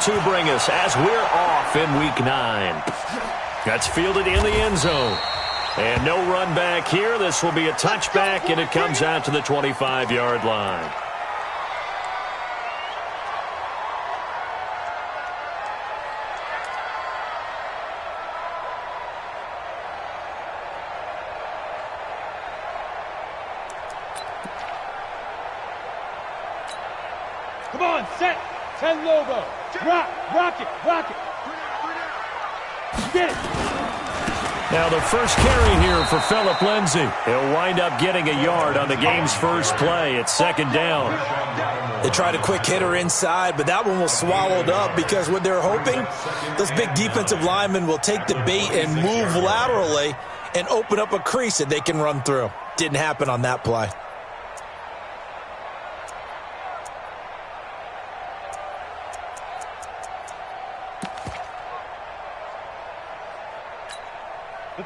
to bring us as we're off in Week 9. That's fielded in the end zone. And no run back here. This will be a touchback, and it comes out to the 25-yard line. Come on, set. 10 logo. Rock it. Get it. Now the first carry here for Phillip Lindsay. He'll wind up getting a yard on the game's first play. It's second down. They tried a quick hitter inside, but that one was swallowed up because what they're hoping, those big defensive linemen will take the bait and move laterally and open up a crease that they can run through. Didn't happen on that play.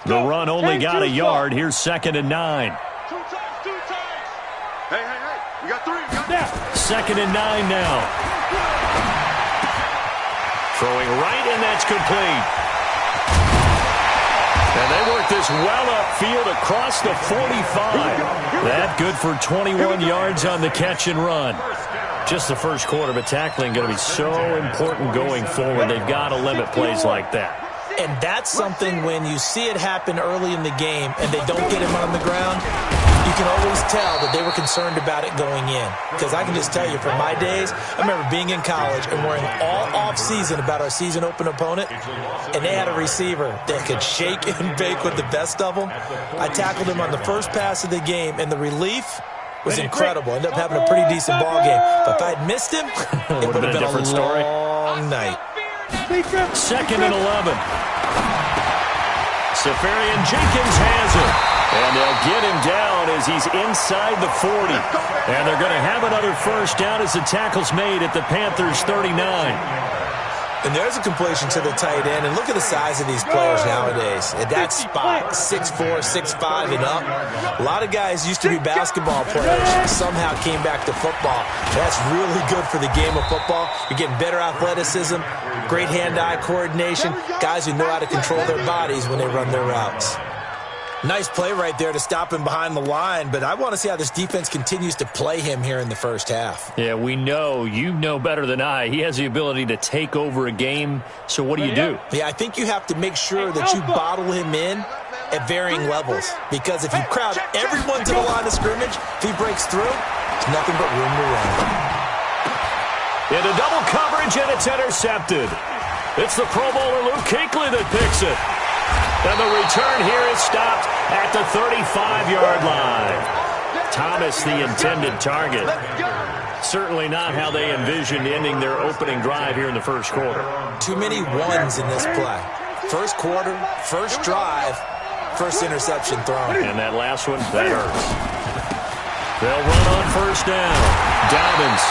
The run only got a yard. Here's 2nd and 9. Two times. Hey. We got 3. Now. 2nd and 9 now. Throwing right, and that's complete. And they work this well upfield across the 45. That good for 21 yards on the catch and run. Just the first quarter, but tackling going to be so important going forward. They've got to limit plays like that. And that's something when you see it happen early in the game and they don't get him on the ground, you can always tell that they were concerned about it going in. Because I can just tell you, from my days, I remember being in college and worrying all off-season about our season-open opponent, and they had a receiver that could shake and bake with the best of them. I tackled him on the first pass of the game, and the relief was incredible. Ended up having a pretty decent ball game. But if I'd missed him, it would have been a long night. 2nd and 11. Safarian Jenkins has it. And they'll get him down as he's inside the 40. And they're going to have another first down as the tackle's made at the Panthers' 39. And there's a completion to the tight end. And look at the size of these players nowadays. At that spot, 6'4", 6'5", and up. A lot of guys used to be basketball players, somehow came back to football. That's really good for the game of football. You're getting better athleticism, great hand-eye coordination, guys who know how to control their bodies when they run their routes. Nice play right there to stop him behind the line, but I want to see how this defense continues to play him here in the first half. Yeah, we know. You know better than I. He has the ability to take over a game, so what do you do? Yeah, I think you have to make sure that you bottle him in at varying levels, because if you crowd everyone to the line of scrimmage, if he breaks through, there's nothing but room to run. Into double coverage, and it's intercepted. It's the Pro Bowler Luke Kuechly that picks it. And the return here is stopped at the 35-yard line. Thomas, the intended target. Certainly not how they envisioned ending their opening drive here in the first quarter. Too many ones in this play. First quarter, first drive, first interception thrown. And that last one, that hurts. They'll run on first down. Dobbins.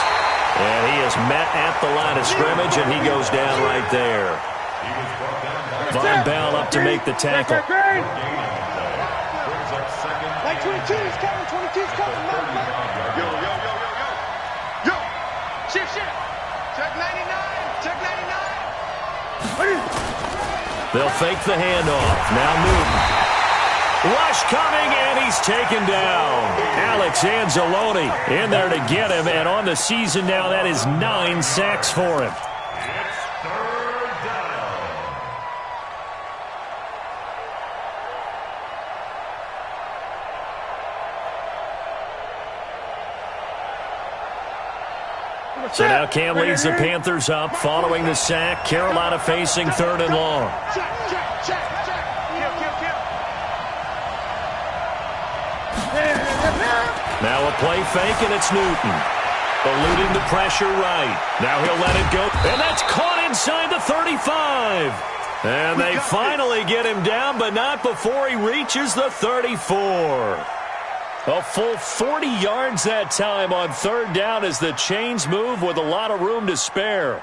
And he is met at the line of scrimmage, and he goes down right there. Von Bell up to make the tackle. Like 22's coming, 22's coming. Yo. Shift. Check 99. Check 99. They'll fake the handoff. Now Newton. Rush coming, and he's taken down. Alex Anzalone in there to get him, and on the season now, that is 9 sacks for him. So now Cam leads the Panthers up following the sack. Carolina facing 3rd and long. Check. Now a play fake, and it's Newton. Eluding the pressure right. Now he'll let it go. And that's caught inside the 35. And they finally get him down, but not before he reaches the 34. A full 40 yards that time on 3rd down as the chains move with a lot of room to spare.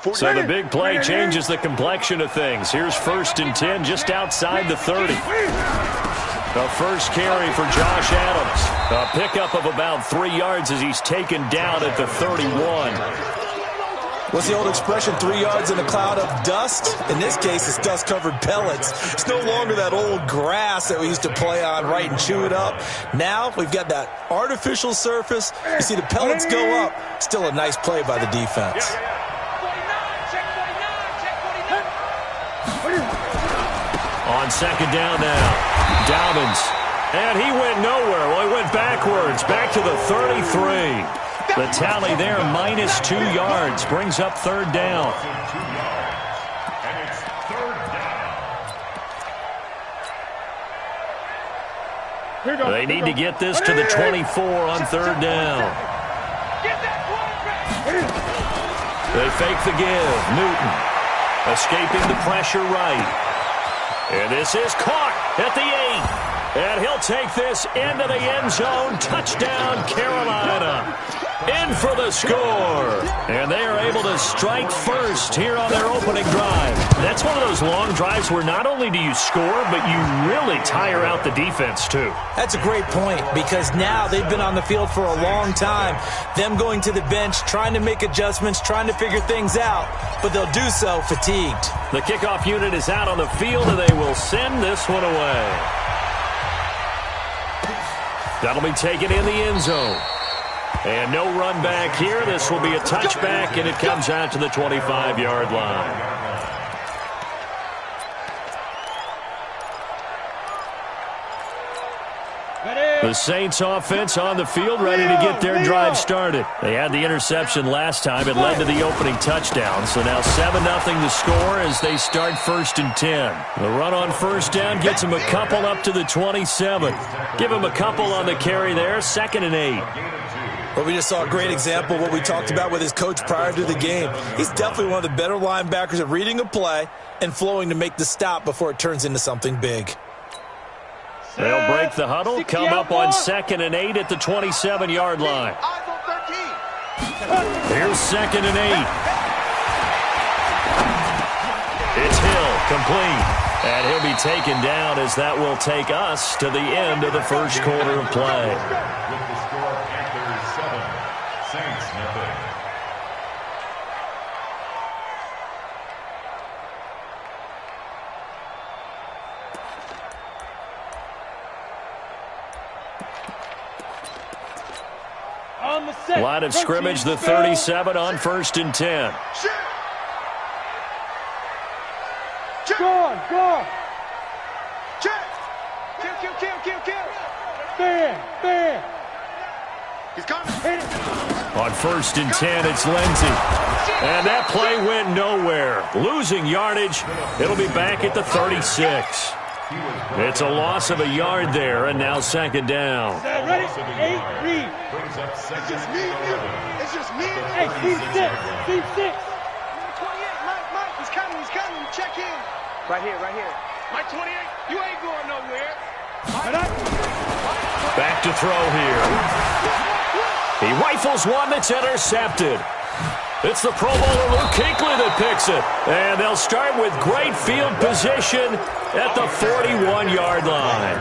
So the big play changes the complexion of things. Here's 1st and 10 just outside the 30. The first carry for Josh Adams. A pickup of about 3 yards as he's taken down at the 31. What's the old expression, 3 yards in a cloud of dust? In this case, it's dust-covered pellets. It's no longer that old grass that we used to play on, right, and chew it up. Now we've got that artificial surface. You see the pellets go up. Still a nice play by the defense. On second down now, Dobbins. And he went nowhere. Well, he went backwards, back to the 33. The tally there, -2 yards, brings up third down. They need to get this to the 24 on third down. They fake the give. Newton escaping the pressure right. And this is caught at the 8. And he'll take this into the end zone. Touchdown, Carolina. In for the score. And they are able to strike first here on their opening drive. That's one of those long drives where not only do you score, but you really tire out the defense, too. That's a great point, because now they've been on the field for a long time. Them going to the bench, trying to make adjustments, trying to figure things out, but they'll do so fatigued. The kickoff unit is out on the field, and they will send this one away. That'll be taken in the end zone. And no run back here. This will be a touchback, and it comes out to the 25-yard line. The Saints offense on the field, ready to get their drive started. They had the interception last time. It led to the opening touchdown. So now 7-0 the score as they start 1st and 10. The run on first down gets them a couple up to the 27. Give them a couple on the carry there. 2nd and 8. Well, we just saw a great example of what we talked about with his coach prior to the game. He's definitely one of the better linebackers at reading a play and flowing to make the stop before it turns into something big. They'll break the huddle, come up on 2nd and 8 at the 27-yard line. Here's 2nd and 8. It's Hill, complete. And he'll be taken down as that will take us to the end of the first quarter of play. Line of scrimmage, the 37 on 1st and 10. Go on. Kill. Bam. He's coming. On 1st and 10, it's Lindsey. And that play went nowhere. Losing yardage. It'll be back at the 36. It's a loss of a yard there, and now 2nd down. Ready? 8, read. It's just me and you. Hey, team 6. 28, Mike, he's coming. Check in. Right here. Mike 28, you ain't going nowhere. Back to throw here. He rifles one that's intercepted. It's the Pro Bowler Luke Kuechly that picks it. And they'll start with great field position at the 41-yard line.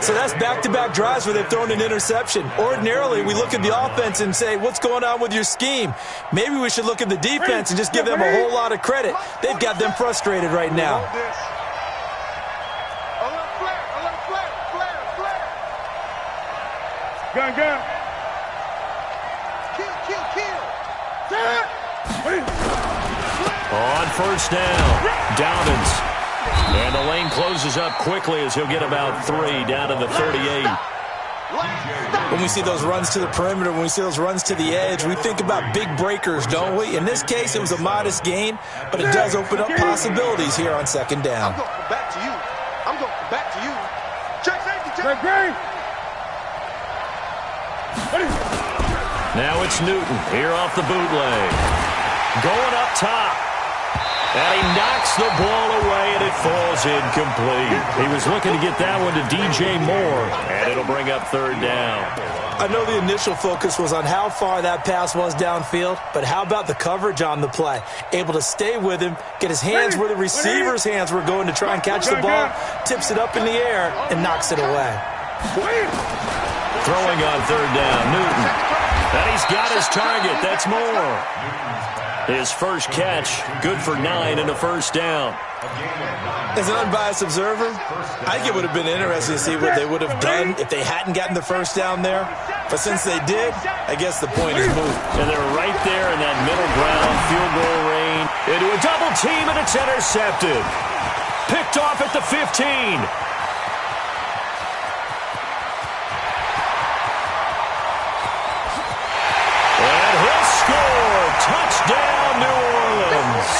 So that's back-to-back drives where they've thrown an interception. Ordinarily, we look at the offense and say, what's going on with your scheme? Maybe we should look at the defense and just give them a whole lot of credit. They've got them frustrated right now. A little flare. Gun. Kill. On 1st down, Dobbins. And the lane closes up quickly as he'll get about 3 down to the 38. When we see those runs to the perimeter, when we see those runs to the edge, we think about big breakers, don't we? In this case, it was a modest gain, but it does open up possibilities here on 2nd down. I'm going back to you. Check safety. Great. Now it's Newton here off the bootleg. Going up top. And he knocks the ball away, and it falls incomplete. He was looking to get that one to DJ Moore, and it'll bring up third down. I know the initial focus was on how far that pass was downfield, but how about the coverage on the play? Able to stay with him, get his hands where the receiver's hands were going to try and catch the ball, tips it up in the air, and knocks it away. Throwing on third down, Newton. And he's got his target. That's Moore. His first catch, good for 9 and a first down. As an unbiased observer, I think it would have been interesting to see what they would have done if they hadn't gotten the first down there. But since they did, I guess the point is moved. And they're right there in that middle ground, field goal range. Into a double team, and it's intercepted. Picked off at the 15. And he'll score. Touchdown, New Orleans.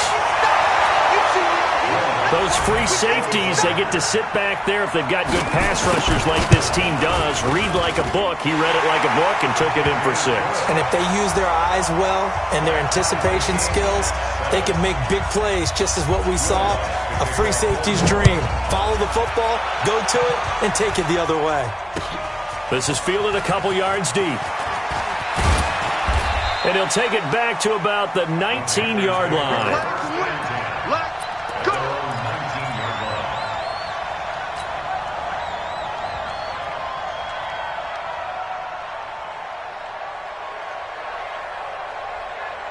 Those free safeties, they get to sit back there if they've got good pass rushers like this team does. Read like a book. He read it like a book and took it in for 6. And if they use their eyes well and their anticipation skills, they can make big plays, just as what we saw, a free safety's dream. Follow the football, go to it, and take it the other way. This is fielded a couple yards deep. And he'll take it back to about the 19-yard line.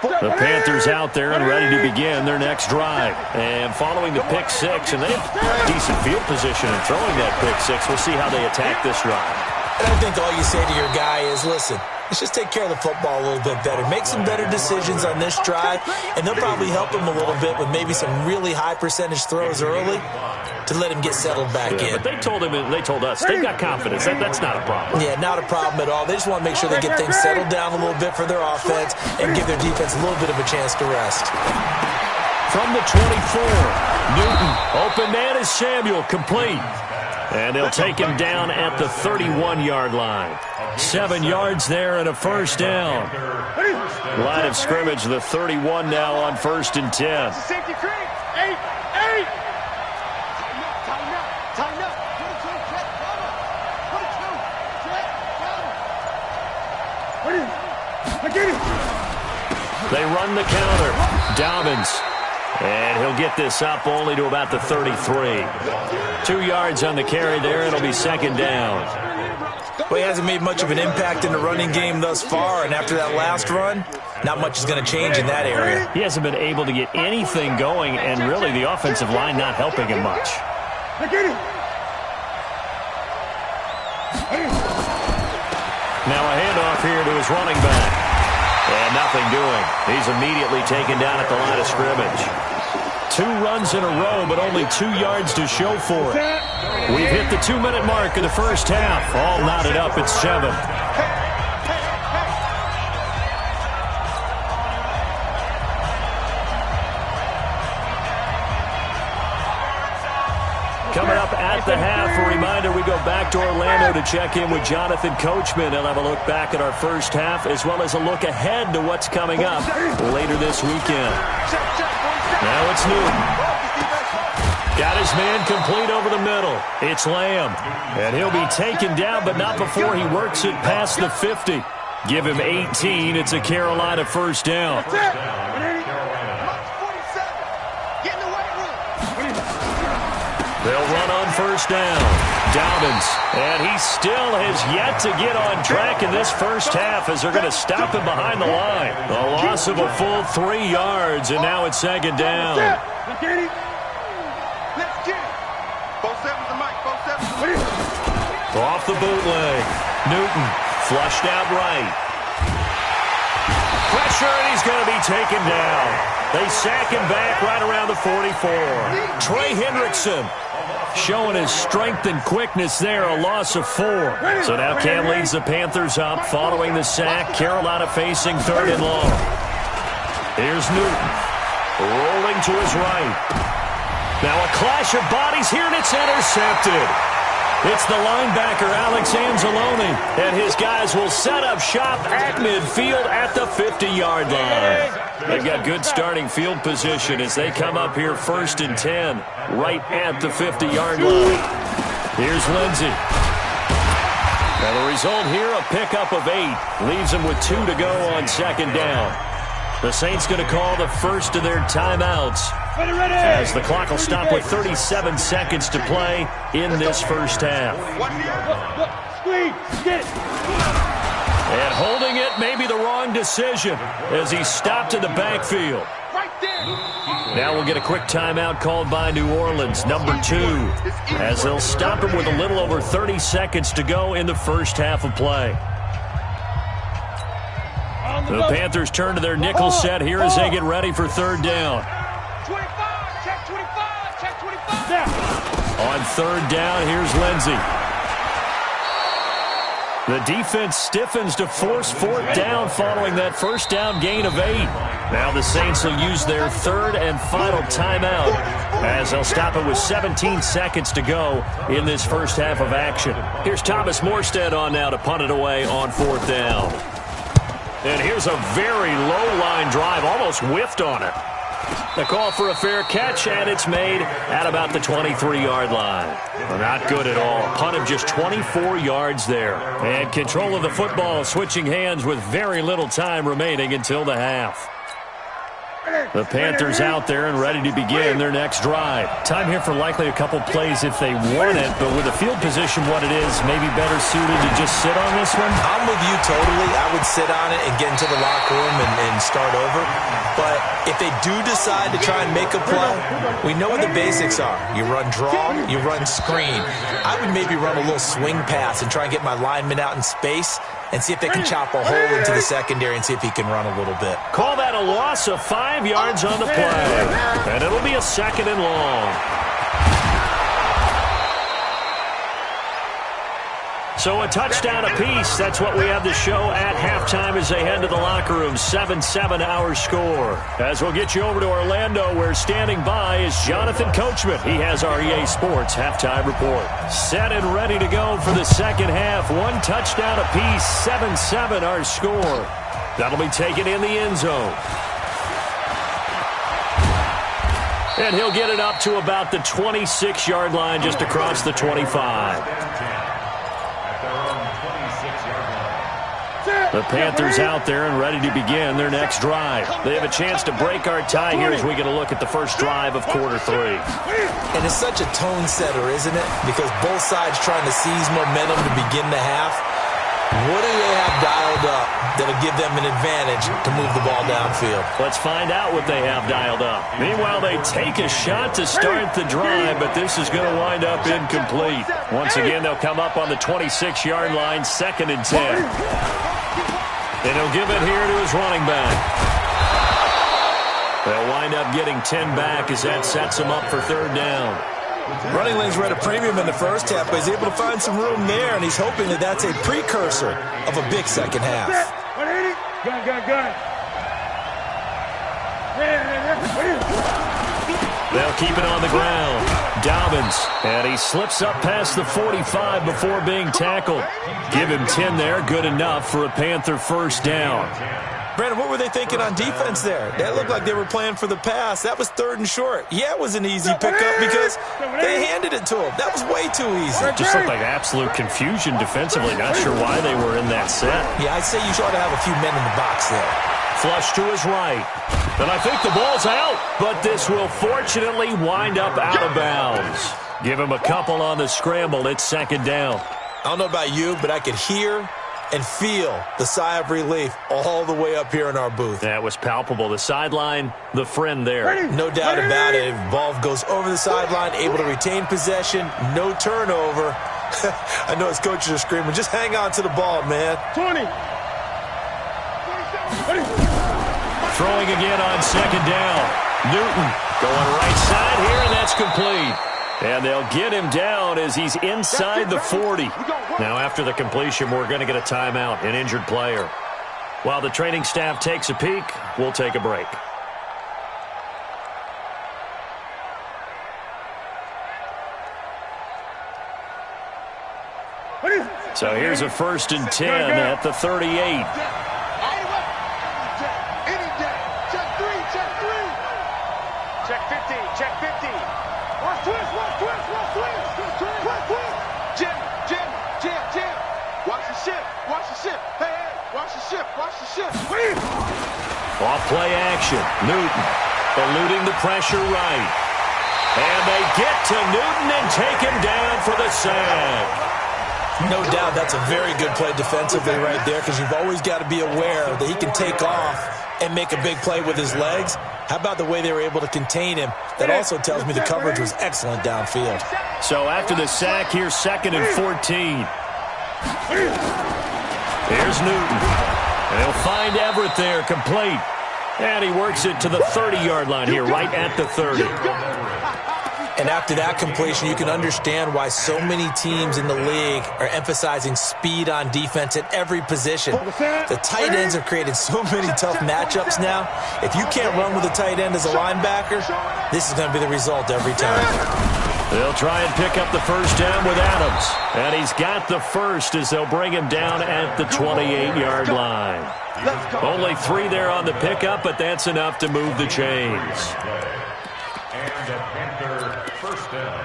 The Panthers out there and ready to begin their next drive. And following the pick 6, and they have decent field position in throwing that pick 6. We'll see how they attack this drive. And I think all you say to your guy is, listen, let's just take care of the football a little bit better. Make some better decisions on this drive, and they'll probably help him a little bit with maybe some really high percentage throws early to let him get settled back in. But they told us, they've got confidence. That's not a problem. Yeah, not a problem at all. They just want to make sure they get things settled down a little bit for their offense and give their defense a little bit of a chance to rest. From the 24, Newton, open man is Samuel, complete. And they'll take him down at the 31-yard line. 7 yards there and a first down. Line of scrimmage, the 31 now on 1st and 10. Safety cream. 8. Time up. They run the counter. Dobbins. And he'll get this up only to about the 33. 2 yards on the carry there. It'll be second down. Well, he hasn't made much of an impact in the running game thus far, and after that last run, not much is going to change in that area. He hasn't been able to get anything going, and really the offensive line not helping him much. Now a handoff here to his running back. And nothing doing. He's immediately taken down at the line of scrimmage. 2 runs in a row, but only 2 yards to show for it. We've hit the 2-minute mark of the first half. All knotted up at 7. Coming up at the half, a reminder, we go back to Orlando to check in with Jonathan Coachman. He'll have a look back at our first half as well as a look ahead to what's coming up later this weekend. Now it's Newton. Got his man complete over the middle. It's Lamb. And he'll be taken down, but not before he works it past the 50. Give him 18. It's a Carolina first down. They'll run on first down. Dobbins. And he still has yet to get on track in this first half as they're going to stop him behind the line. A loss of a full 3 yards, and now it's second down. Off the bootleg. Newton flushed out right. Pressure, and he's going to be taken down. They sack him back right around the 44. Trey Hendrickson showing his strength and quickness there, a loss of 4. So now Cam leads the Panthers up following the sack. Carolina facing 3rd and long. Here's Newton rolling to his right. Now a clash of bodies here, and it's intercepted. It's the linebacker, Alex Anzalone, and his guys will set up shop at midfield at the 50-yard line. They've got good starting field position as they come up here 1st and 10, right at the 50-yard line. Here's Lindsey. Now the result here, a pickup of 8. Leaves them with 2 to go on 2nd down. The Saints going to call the first of their timeouts as the clock will stop with 37 seconds to play in this first half. And holding it may be the wrong decision as he stopped in the backfield. Now we'll get a quick timeout called by New Orleans, number 2, as they'll stop him with a little over 30 seconds to go in the first half of play. The Panthers turn to their nickel set here as they get ready for 3rd down. 25, check 25, check 25. On 3rd down, here's Lindsey. The defense stiffens to force 4th down following that first down gain of 8. Now the Saints will use their 3rd and final timeout as they'll stop it with 17 seconds to go in this first half of action. Here's Thomas Morstead on now to punt it away on 4th down. And here's a very low-line drive, almost whiffed on it. The call for a fair catch, and it's made at about the 23-yard line. Well, not good at all. A punt of just 24 yards there. And control of the football switching hands with very little time remaining until the half. The Panthers out there and ready to begin their next drive. Time here for likely a couple plays if they want it, but with the field position what it is, maybe better suited to just sit on this one? I'm with you totally. I would sit on it and get into the locker room and start over. But if they do decide to try and make a play, we know what the basics are. You run draw, you run screen. I would maybe run a little swing pass and try and get my lineman out in space and see if they can chop a hole into the secondary and see if he can run a little bit. Call that a loss of 5 yards on the play. And it'll be a 2nd and long. So a touchdown apiece. That's what we have to show at halftime as they head to the locker room. 7-7 our score. As we'll get you over to Orlando, where standing by is Jonathan Coachman. He has our EA Sports halftime report. Set and ready to go for the second half. 1 touchdown apiece. 7-7 our score. That'll be taken in the end zone. And he'll get it up to about the 26-yard line just across the 25. The Panthers out there and ready to begin their next drive. They have a chance to break our tie here as we get a look at the first drive of quarter 3. And it's such a tone setter, isn't it? Because both sides trying to seize momentum to begin the half. What do they have dialed up that'll give them an advantage to move the ball downfield? Let's find out what they have dialed up. Meanwhile, they take a shot to start the drive, but this is going to wind up incomplete. Once again, they'll come up on the 26-yard line, 2nd and 10. And he'll give it here to his running back. They'll wind up getting 10 back as that sets them up for 3rd down. Running lanes were at a premium in the first half, but he's able to find some room there, and he's hoping that that's a precursor of a big second half. Gun. They'll keep it on the ground. Dobbins, and he slips up past the 45 before being tackled. Give him 10 there, good enough for a Panther first down. Brandon, what were they thinking on defense there? That looked like they were playing for the pass. That was 3rd and short. Yeah, it was an easy pickup because they handed it to him. That was way too easy. Just looked like absolute confusion defensively. Not sure why they were in that set. Yeah, I'd say you ought to have a few men in the box there. Flush to his right. And I think the ball's out, but this will fortunately wind up out of bounds. Give him a couple on the scramble. It's 2nd down. I don't know about you, but I could hear and feel the sigh of relief all the way up here in our booth. That was palpable. The sideline, the friend there. No doubt about it. Ball goes over the sideline, able to retain possession, no turnover. I know his coaches are screaming, just hang on to the ball, man. 20. Throwing again on 2nd down. Newton going right side here, and that's complete. And they'll get him down as he's inside the 40. Now, after the completion, we're going to get a timeout, an injured player. While the training staff takes a peek, we'll take a break. So here's a 1st and 10 at the 38. Any day. Check 3. Check 50. Check 50. Watch twist. Jim. Watch the ship. Hey, watch the ship. Off play action. Newton eluding the pressure right. And they get to Newton and take him down for the sack. No doubt that's a very good play defensively right there, because you've always got to be aware that he can take off and make a big play with his legs. How about the way they were able to contain him? That also tells me the coverage was excellent downfield. So after the sack, here's 2nd and 14. Here's Newton. And he'll find Everett there, complete. And he works it to the 30-yard line here, right at the 30. And after that completion, you can understand why so many teams in the league are emphasizing speed on defense at every position. The tight ends have created so many tough matchups now. If you can't run with a tight end as a linebacker, this is going to be the result every time. They'll try and pick up the first down with Adams. And he's got the first as they'll bring him down at the 28-yard line. Only 3 there on the pickup, but that's enough to move the chains. And a Panther first down.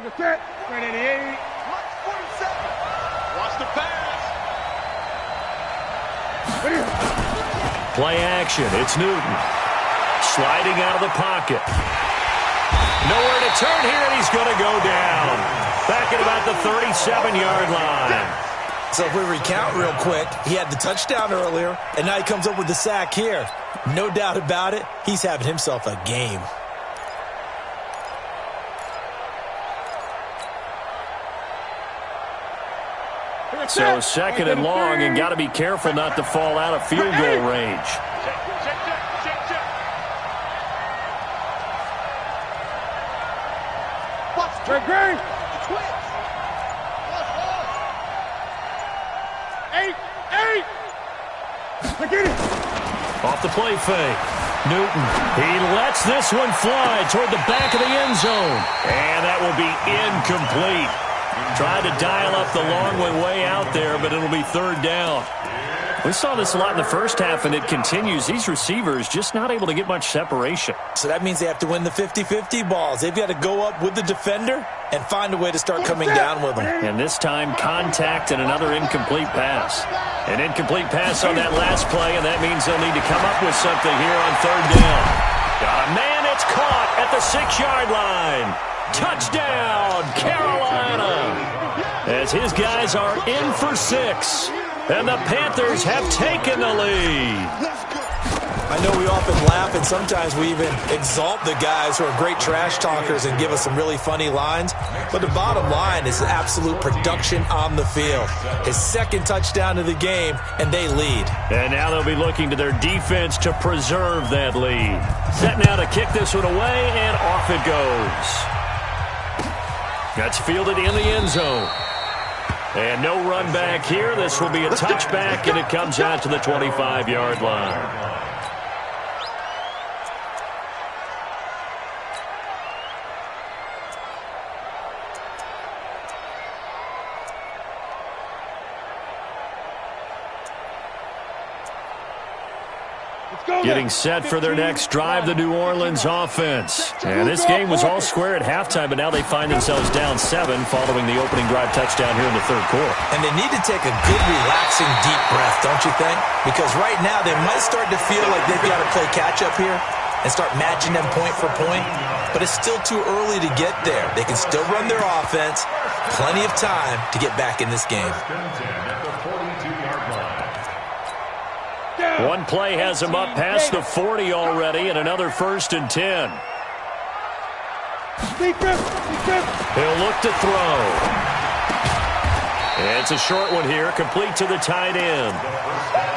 The set. 188. Watch the pass. Play action. It's Newton. Sliding out of the pocket. Nowhere to turn here, and he's going to go down. Back at about the 37-yard line. So if we recount real quick, he had the touchdown earlier, and now he comes up with the sack here. No doubt about it, he's having himself a game. So 2nd and long, and got to be careful not to fall out of field goal range. Check green. 8. Get it. Off the play fake. Newton, he lets this one fly toward the back of the end zone. And that will be incomplete. Tried to dial up the long way out there, but it'll be 3rd down. We saw this a lot in the first half, and it continues. These receivers just not able to get much separation. So that means they have to win the 50-50 balls. They've got to go up with the defender and find a way to start coming down with them. And this time, contact and another incomplete pass. An incomplete pass on that last play, and that means they'll need to come up with something here on 3rd down. Man, it's caught at the 6-yard line. Touchdown, Carolina. As his guys are in for 6. And the Panthers have taken the lead. I know we often laugh, and sometimes we even exalt the guys who are great trash talkers and give us some really funny lines. But the bottom line is absolute production on the field. His 2nd touchdown of the game, and they lead. And now they'll be looking to their defense to preserve that lead. Set now to kick this one away, and off it goes. That's fielded in the end zone. And no run back here. This will be a touchback, and it comes out to the 25-yard line. Getting set for their next drive, the New Orleans offense. And this game was all square at halftime, but now they find themselves down 7 following the opening drive touchdown here in the 3rd quarter. And they need to take a good, relaxing, deep breath, don't you think? Because right now they might start to feel like they've got to play catch-up here and start matching them point for point. But it's still too early to get there. They can still run their offense. Plenty of time to get back in this game. One play has him up past the 40 already, and another 1st and 10. He'll look to throw. It's a short one here, complete to the tight end.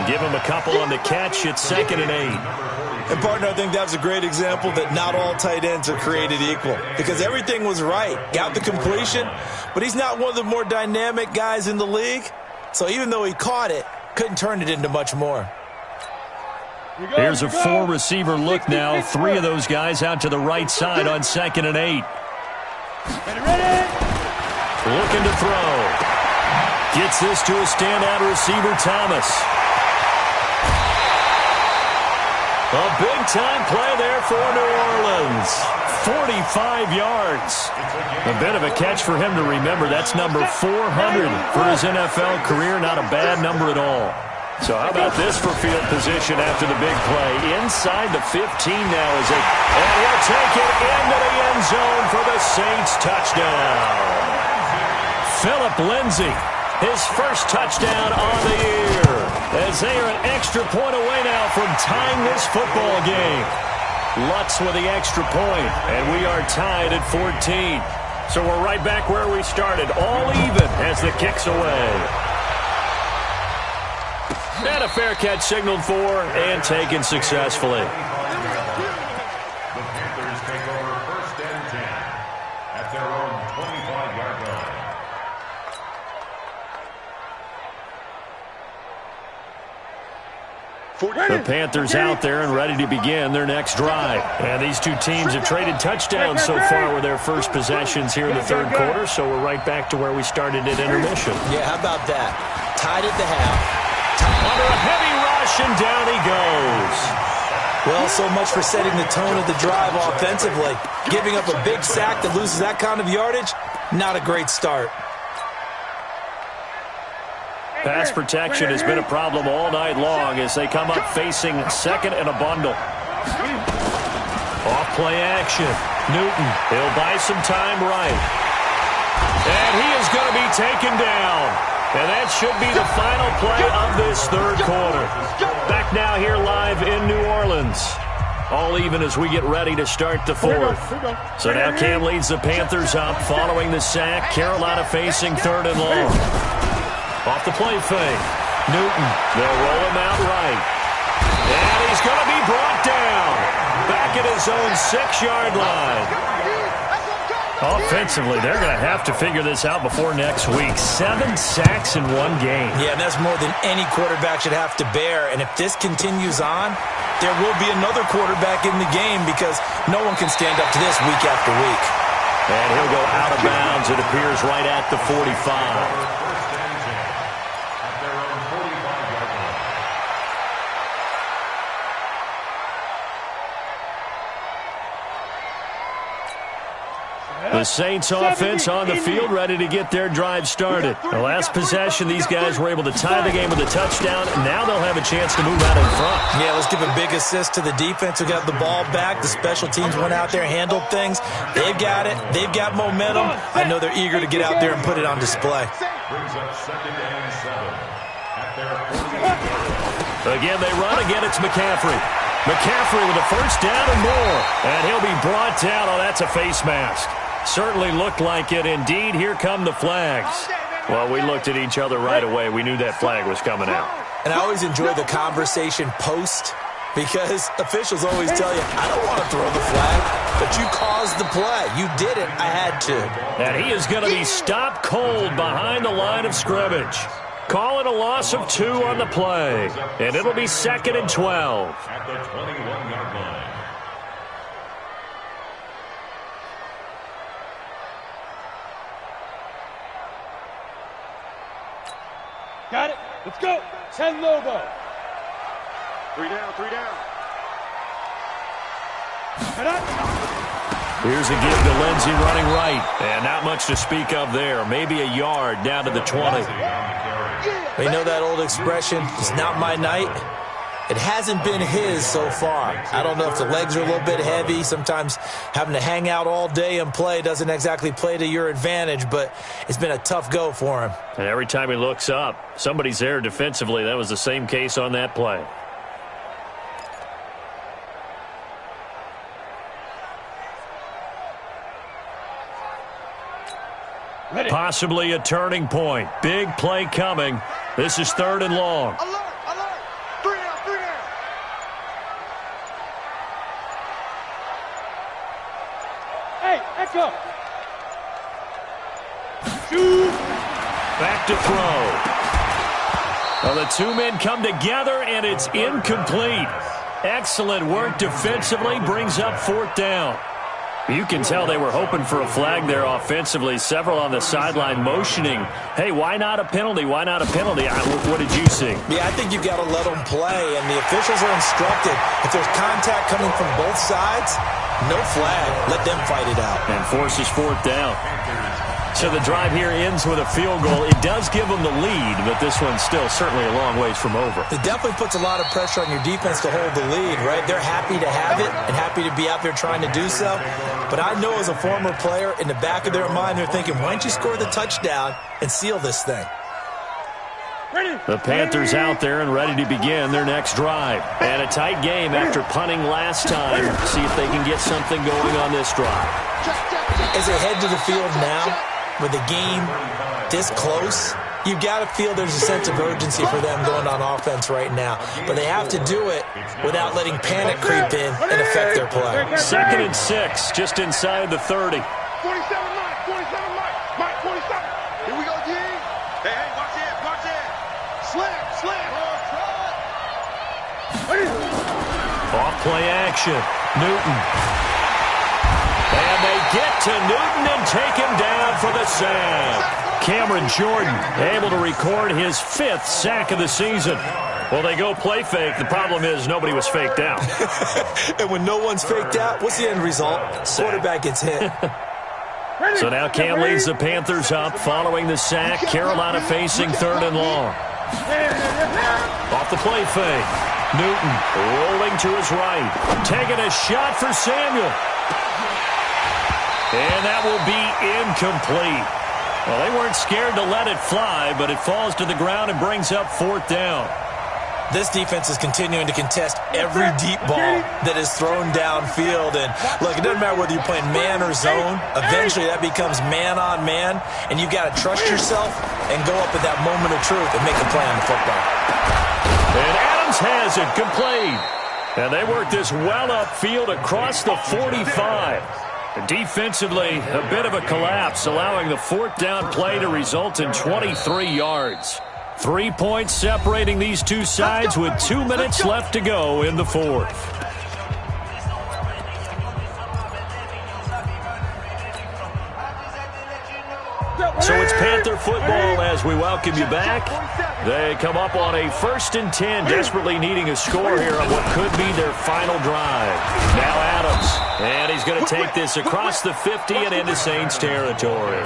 Give him a couple on the catch. It's 2nd and 8. And, partner, I think that's a great example that not all tight ends are created equal, because everything was right. Got the completion, but he's not one of the more dynamic guys in the league. So even though he caught it, couldn't turn it into much more. Here's a four-receiver look now. Three of those guys out to the right side on 2nd and 8. Looking to throw. Gets this to a standout receiver, Thomas. A big-time play there for New Orleans. 45 yards. A bit of a catch for him to remember. That's number 400 for his NFL career. Not a bad number at all. So how about this for field position after the big play? Inside the 15 now is it. And he'll take it into the end zone for the Saints touchdown. Philip Lindsay, his first touchdown on the year. As they are an extra point away now from tying this football game. Lutz with the extra point, and we are tied at 14. So we're right back where we started, all even as the kick's away. And a fair catch signaled for and taken successfully. The Panthers take over 1st and 10 at their own 25-yard line. The Panthers out there and ready to begin their next drive. And these two teams have traded touchdowns so far with their first possessions here in the third quarter, so we're right back to where we started at intermission. Yeah, how about that? Tied at the half. Under a heavy rush, and down he goes. Well, so much for setting the tone of the drive offensively. Giving up a big sack that loses that kind of yardage, not a great start. Pass protection has been a problem all night long as they come up facing 2nd and a bundle. Off play action. Newton, he'll buy some time right. And he is going to be taken down. And that should be the final play of this third quarter. Back now here live in New Orleans. All even as we get ready to start the fourth. So now Cam leads the Panthers up following the sack. Carolina facing 3rd and long. Off the play fake. Newton, they'll roll him out right. And he's going to be brought down. Back at his own 6-yard line. Offensively, they're going to have to figure this out before next week. 7 sacks in one game. Yeah, and that's more than any quarterback should have to bear. And if this continues on, there will be another quarterback in the game because no one can stand up to this week after week. And he'll go out of bounds, it appears, right at the 45. The Saints offense on the field ready to get their drive started. The last possession, these guys were able to tie the game with a touchdown. Now they'll have a chance to move out in front. Yeah, let's give a big assist to the defense who got the ball back. The special teams went out there, handled things. They've got it. They've got momentum. I know they're eager to get out there and put it on display. Brings up 2nd and 7 at their 48. Again, they run. Again, it's McCaffrey. McCaffrey with a first down and more. And he'll be brought down. Oh, that's a face mask. Certainly looked like it. Indeed, here come the flags. Well, we looked at each other right away. We knew that flag was coming out. And I always enjoy the conversation post because officials always tell you, I don't want to throw the flag, but you caused the play. You did it. I had to. And he is going to be stopped cold behind the line of scrimmage. Call it a loss of 2 on the play. And it'll be 2nd and 12. At the 21-yard line. Got it. Let's go. 10 Lobo. 3 down, 3 down. Head up. Here's a give to Lindsay running right. And not much to speak of there. Maybe a yard down to the 20. You know that old expression, it's not my night? It hasn't been his so far. I don't know if the legs are a little bit heavy. Sometimes having to hang out all day and play doesn't exactly play to your advantage, but it's been a tough go for him. And every time he looks up, somebody's there defensively. That was the same case on that play. Ready. Possibly a turning point. Big play coming. This is 3rd and long. Alert, alert. 3 down, 3 down. Hey, echo. Shoot. Back to throw. Well, the two men come together, and it's incomplete. Excellent work defensively, brings up 4th down. You can tell they were hoping for a flag there offensively. Several on the sideline motioning, hey, why not a penalty? Why not a penalty? What did you see? Yeah, I think you've got to let them play, and the officials are instructed. If there's contact coming from both sides, no flag. Let them fight it out. And forces 4th down. So the drive here ends with a field goal. It does give them the lead, but this one's still certainly a long ways from over. It definitely puts a lot of pressure on your defense to hold the lead, right? They're happy to have it and happy to be out there trying to do so. But I know as a former player, in the back of their mind, they're thinking, why don't you score the touchdown and seal this thing? The Panthers out there and ready to begin their next drive. And a tight game after punting last time. See if they can get something going on this drive. As they head to the field now, with the game this close, you've got to feel there's a sense of urgency for them going on offense right now. But they have to do it without letting panic creep in and affect their play. 2nd and 6, just inside the 30. 47 Mike, Mike 47. Here we go, G. Hey, watch it. Slam. Off play action. Newton. And they get to Newton and take him down for the sack. Cameron Jordan able to record his 5th sack of the season. Well, they go play fake. The problem is nobody was faked out. And when no one's faked out, what's the end result? Quarterback gets hit. So now Cam leads the Panthers up following the sack. Carolina facing 3rd and long. Off the play fake. Newton rolling to his right. Taking a shot for Samuel. And that will be incomplete. Well, they weren't scared to let it fly, but it falls to the ground and brings up 4th down. This defense is continuing to contest every deep ball that is thrown downfield. And, look, it doesn't matter whether you're playing man or zone. Eventually, that becomes man-on-man, and you've got to trust yourself and go up at that moment of truth and make a play on the football. And Adams has it complete. And they work this well upfield across the 45. Defensively, a bit of a collapse, allowing the 4th down play to result in 23 yards. 3 points separating these two sides with 2 minutes left to go in the 4th. So it's Panther football as we welcome you back. They come up on a 1st and 10, desperately needing a score here on what could be their final drive. Now Adams, and he's going to take this across the 50 and into Saints territory.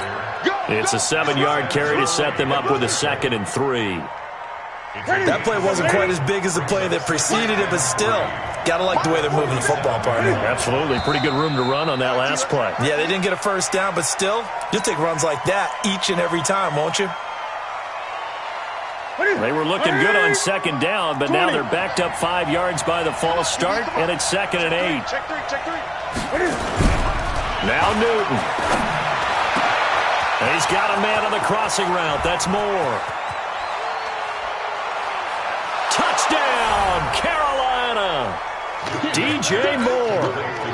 It's a 7-yard carry to set them up with a 2nd and 3. That play wasn't quite as big as the play that preceded it, but still, got to like the way they're moving the football, partner. Absolutely. Pretty good room to run on that last play. Yeah, they didn't get a 1st down, but still, you'll take runs like that each and every time, won't you? They were looking good on 2nd down, but now they're backed up 5 yards by the false start, and it's 2nd and 8. Check three. Now Newton. And he's got a man on the crossing route. That's Moore. Touchdown, Carolina. DJ Moore,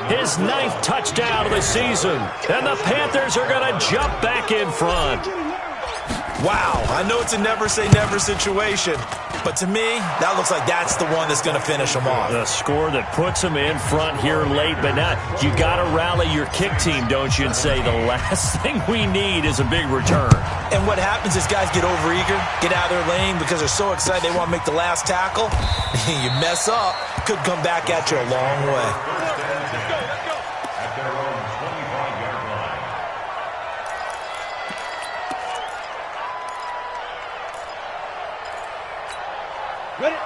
his 9th touchdown of the season. And the Panthers are going to jump back in front. Wow, I know it's a never-say-never situation, but to me, that looks like that's the one that's going to finish them off. The score that puts them in front here late, but now you got to rally your kick team, don't you, and say the last thing we need is a big return. And what happens is guys get overeager, get out of their lane because they're so excited they want to make the last tackle. You mess up, could come back at you a long way.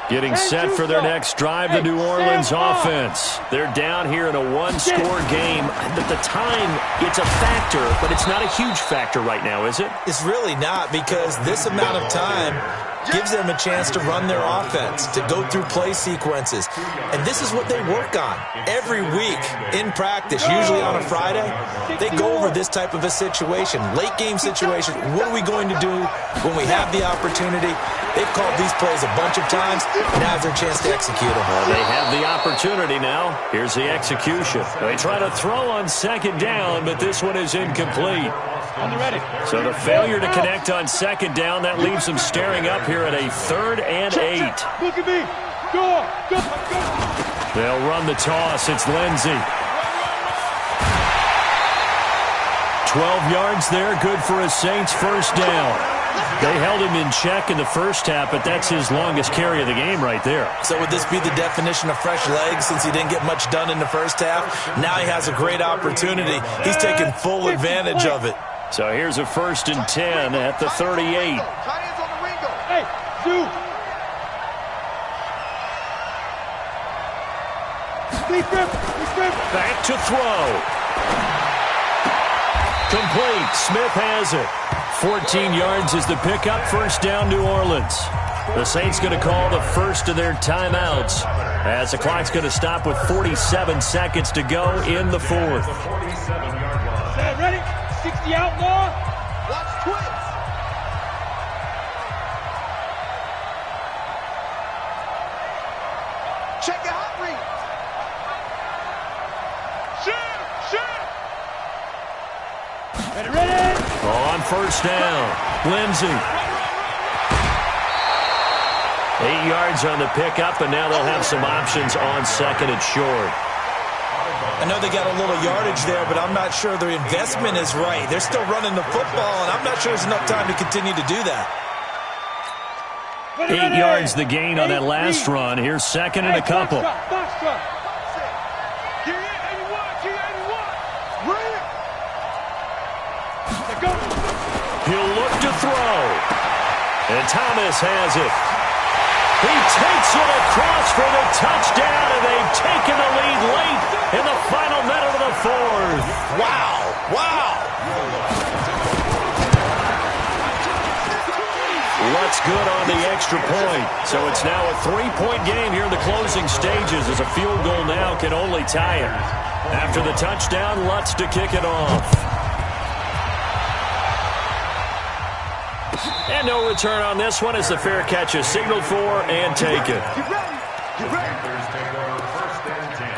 Getting set for their next drive, the New Orleans offense. They're down here in a one-score game. At the time, it's a factor, but it's not a huge factor right now, is it? It's really not, because this amount of time gives them a chance to run their offense, to go through play sequences. And this is what they work on every week in practice, usually on a Friday. They go over this type of a situation, late game situation. What are we going to do when we have the opportunity? They've called these plays a bunch of times. Now's their chance to execute them. Well, they have the opportunity now. Here's the execution. They try to throw on 2nd down, but this one is incomplete. So the failure to connect on 2nd down, that leaves them staring up here at a 3rd and 8. Look at me. Go. They'll run the toss. It's Lindsey. 12 yards there, good for a Saints first down. They held him in check in the first half, but that's his longest carry of the game right there. So would this be the definition of fresh legs since he didn't get much done in the first half? Now he has a great opportunity. He's taking full advantage of it. So here's a 1st and 10 at the 38. Hey, Zoo. Back to throw. Complete. Smith has it. 14 yards is the pickup. First down, New Orleans. The Saints going to call the first of their timeouts as the clock's going to stop with 47 seconds to go in the fourth. Ready? 60 outlaw. Watch twins. Check your hot read. Ready? On first down, Lindsey. 8 yards on the pickup, and now they'll have some options on 2nd and short. I know they got a little yardage there, but I'm not sure their investment is right. They're still running the football, and I'm not sure there's enough time to continue to do that. 8 yards the gain on that last run. Here's 2nd and a couple. He'll look to throw. And Thomas has it. He takes it across for the touchdown, and they've taken the lead late in the final minute of the fourth. Wow. Lutz good on the extra point. So it's now a 3-point game here in the closing stages as a field goal now can only tie it. After the touchdown, Lutz to kick it off. And no return on this one as the fair catch is signaled for and taken. The Panthers take over 1st and 10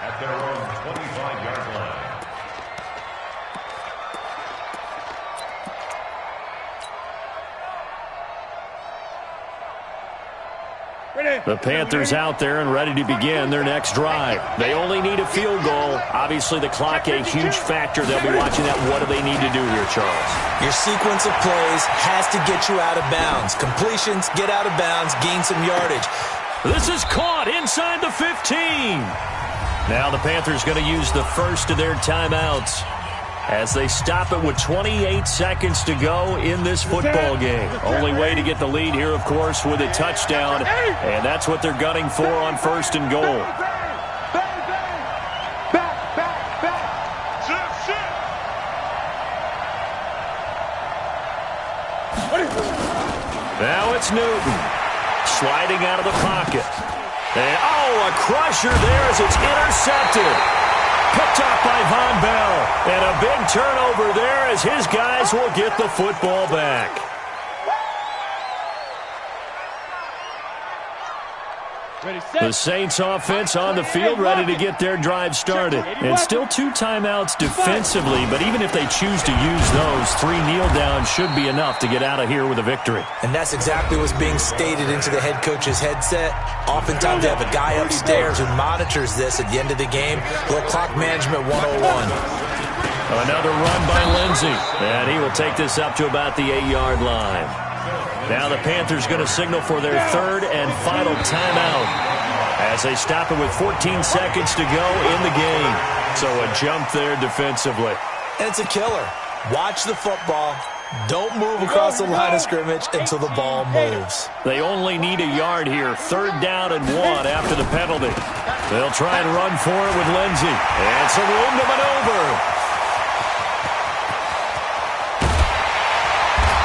at their own 25-yard line. The Panthers out there and ready to begin their next drive. They only need a field goal. Obviously, the clock a huge factor. They'll be watching that. What do they need to do here, Charles? Your sequence of plays has to get you out of bounds. Completions, get out of bounds, gain some yardage. This is caught inside the 15. Now the Panthers going to use the first of their timeouts as they stop it with 28 seconds to go in this football game. Only way to get the lead here, of course, with a touchdown, and that's what they're gunning for on 1st and goal. Now it's Newton sliding out of the pocket. And, a crusher there as it's intercepted. Picked off by Von Bell. And a big turnover there as his guys will get the football back. The Saints offense on the field ready to get their drive started. And still 2 timeouts defensively, but even if they choose to use those, 3 kneel downs should be enough to get out of here with a victory. And that's exactly what's being stated into the head coach's headset. Oftentimes they have a guy upstairs who monitors this at the end of the game. Little clock management 101. Another run by Lindsey, and he will take this up to about the 8-yard line. Now the Panthers going to signal for their 3rd and final timeout as they stop it with 14 seconds to go in the game. So a jump there defensively. And it's a killer. Watch the football. Don't move across the line of scrimmage until the ball moves. They only need a yard here. 3rd down and 1 after the penalty. They'll try and run for it with Lindsey. And some room to maneuver.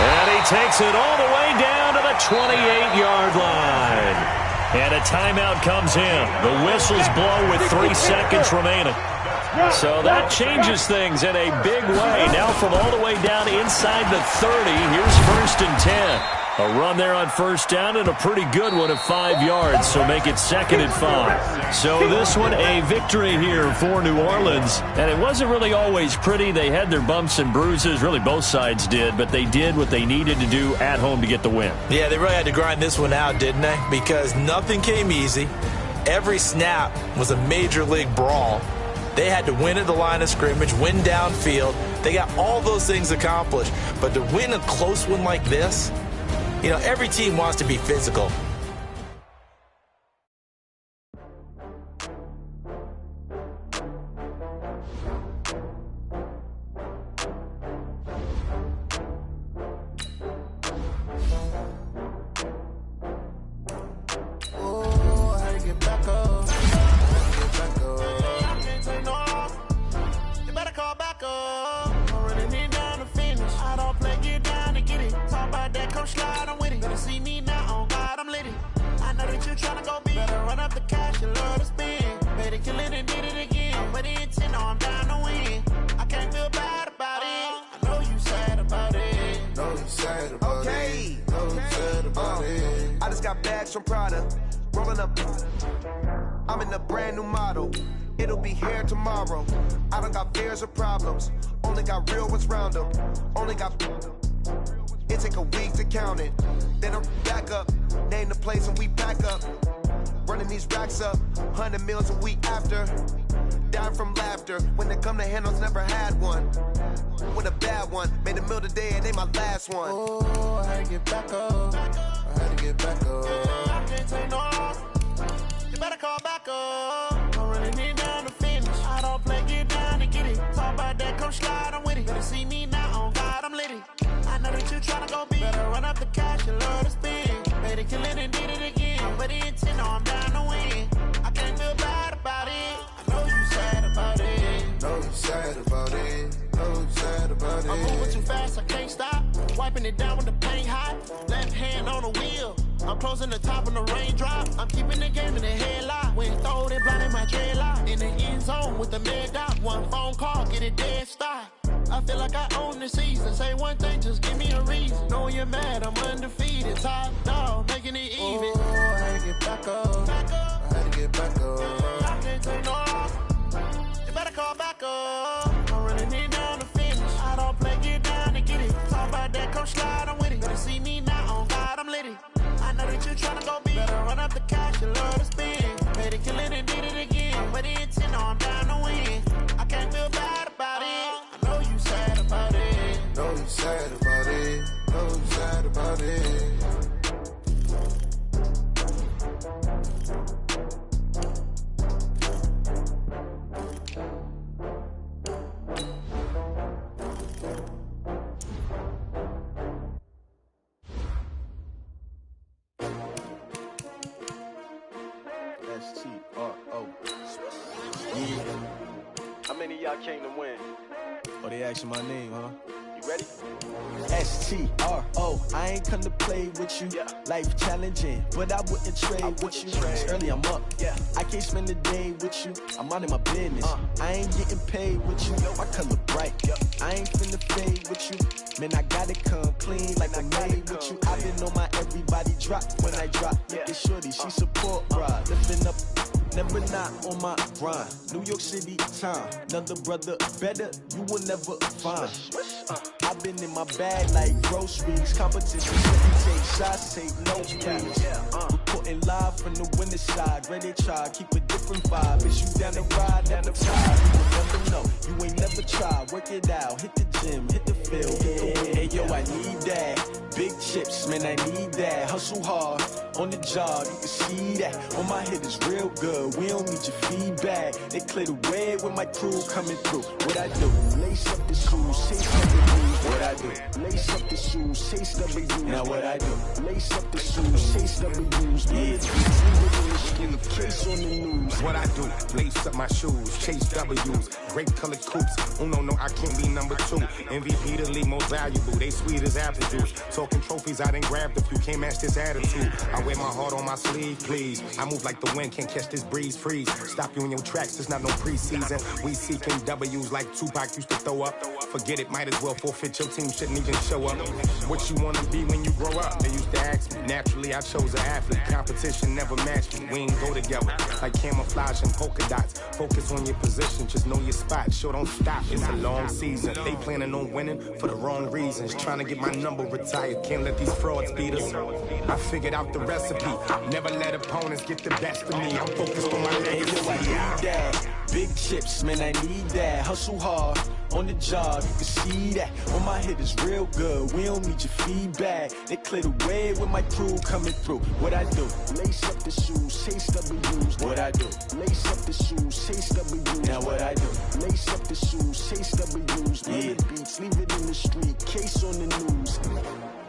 And he takes it all the way down to the 28-yard line. And a timeout comes in. The whistles blow with 3 seconds remaining. So that changes things in a big way. Now from all the way down inside the 30, here's 1st and 10. A run there on 1st down and a pretty good one of 5 yards, so make it 2nd and 5. So this one a victory here for New Orleans. And it wasn't really always pretty. They had their bumps and bruises. Really both sides did, but they did what they needed to do at home to get the win. Yeah, they really had to grind this one out, didn't they? Because nothing came easy. every snap was a major league brawl. They had to win at the line of scrimmage, win downfield. They got all those things accomplished. But to win a close one like this, you know, every team wants to be physical. From Prada, rolling up. I'm in a brand new model. It'll be here tomorrow. I don't got fears or problems. Only got real ones round them. Only got. It take a week to count it. Then I'm back up. Name the place and we pack up. Running these racks up. 100 meals a week after. Dying from laughter. When they come to handles, never had one. With a bad one. Made a meal today and they my last one. Oh, I had to get back up. I had to get back up. I can't take no off. You better call back up. I'm running it down to finish. I don't play, get down to get it. Talk about that, come slide, I'm with it. Better see me now, on God, I'm litty. I know that you tryna go big. Better run up the cash, you love to spend. Better kill it and did it again. But the intent, no, I'm down to win. I can't feel bad about it. I know you sad about it. Know you sad about it. Know you sad about it. I'm moving too fast, I can't stop. Wiping it down with the paint hot. Left hand on the wheel. I'm closing the top on the raindrop. I'm keeping the game in the headlock. When throw it blind in my dreadlock. In the end zone with the mid dot. One phone call, get it dead stop. I feel like I own the season. Say one thing, just give me a reason. Knowing you're mad, I'm undefeated. Top dog, making it even. Oh, I had to get back up. I had to get back up. I can't take no off. You better call back up. I'm running it down to finish. I don't play, get down to get it. Talk about that, come slide, I'm with it. Better see me now, on God, I'm litty. I know that you tryna go big. Better run up the cash, you love to spend. Better kill it and did it again. But the intent, no, I'm down to win. I can't feel bad about it. I know you sad about it. Know you sad about it. Know you sad about it. S-T-R-O. Yeah. How many of y'all came to win? Oh, they asking my name, huh? You ready? S-T-R-O. I ain't come to play with you. Yeah. Life challenging, but I wouldn't trade with you. It's early, I'm up. Yeah. I can't spend the day with you. I'm minding my business. I ain't getting paid with you. My color bright. Yeah. I ain't finna fade with you. Man, I gotta come clean like I'm made with you. I've been on my everybody drop when I drop. Look at shorty, she support ride. Lifting up, never not on my grind. New York City time. Another brother better, you will never find. I've been in my bag like groceries. Competition, take shots, take no breaks. Reporting live from the winter side. Ready to try, keep a different vibe. Is you down the ride, down the tide? You will never know, you ain't never tried. Work it out, hit the gym, hit the field, hit the wind. Hey yo, I need that. Big chips, man, I need that. Hustle hard, on the job, you can see that. On my head is real good, we don't need your feedback. They clear the way when my crew coming through. What I do? Lace up the shoes, chase up the blues. What I do? Lace up the shoes, chase up the blues. Now what I do? Lace up the shoes, chase up the blues. Yeah, case on the news. What I do? Lace up my shoes, chase W's. Grape colored coupes. Oh no, I can't be number 2. MVP the league most valuable. They sweet as apple juice. Talking trophies, I done grabbed a few. Can't match this attitude. I wear my heart on my sleeve, please. I move like the wind, can't catch this breeze. Freeze. Stop you in your tracks. It's not no preseason. We seeking W's like Tupac used to throw up. Forget it, might as well forfeit. Your team shouldn't even show up. What you wanna be when you grow up? They used to ask me. Naturally, I chose an athlete. Competition never matched me. We ain't go together like camouflage and polka dots. Focus on your position, just know your spot. Sure, don't stop. It's a long season. They planning on winning for the wrong reasons. Trying to get my number retired, can't let let these frauds beat us. I figured out the recipe. Never let opponents get the best of me. I'm focused on my legacy. I need that. Big chips, man, I need that. Hustle hard on the job, you can see that. On my head is real good. We don't need your feedback. They clear the way with my crew coming through. What I do? Lace up the shoes, chase W's. What I do? Lace up the shoes, chase W's. Now what I do? Lace up the shoes, chase W's. Yeah. Beats, leave it in the street, case on the news.